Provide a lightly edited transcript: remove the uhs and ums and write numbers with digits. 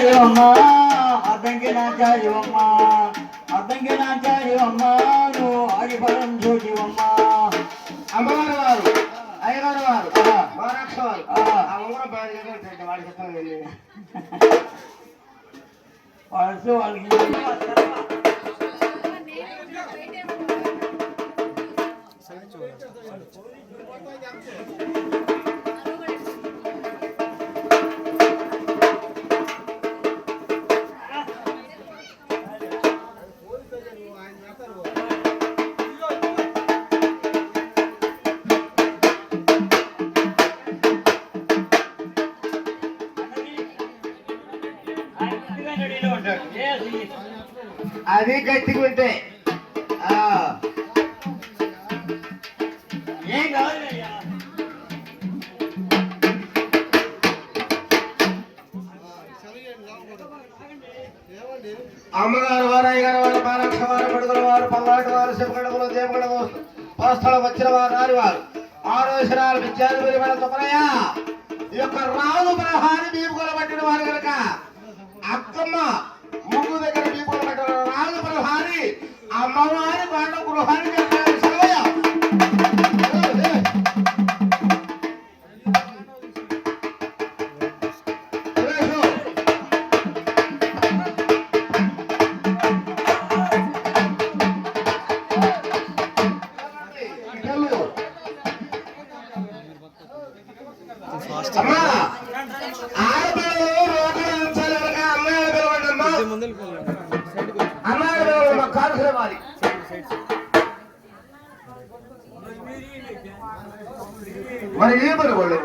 నాచార్యమ్మ అద్దంకి నాచార్యమ్మ అద్దంకి నాచార్యమ్మ నువ్వు ఆడిపరం చూచివమ్మ అమ్మగారు వారు అయ్యగారు వారు మహారాక్ష వారు ఆ ఉంగరం బాగా వాడి చెప్తాను వెళ్ళి వాళ్ళకి అది గట్టిగా ఉంటే ఏం కావాలి అమ్మగారు వారు అయ్యగారు వారు పారాక్ష వారు పడుగుల వారు పల్లాటి వారు శివగడములు దేవగడము పరస్థలం వచ్చిన వారు రాని వారు ఆరోచనాలు విద్యార్థులు మన తొక్కరయ్య ఈ యొక్క రాజు ప్రహారి బీపుల పట్టిన వారు కనుక అక్కమ్మ ముగ్గు దగ్గర బీపుల పట్టిన రాజు ప్రహారి అమ్మవారి వాళ్ళ గృహానికి మరి ఏ పని వాళ్ళు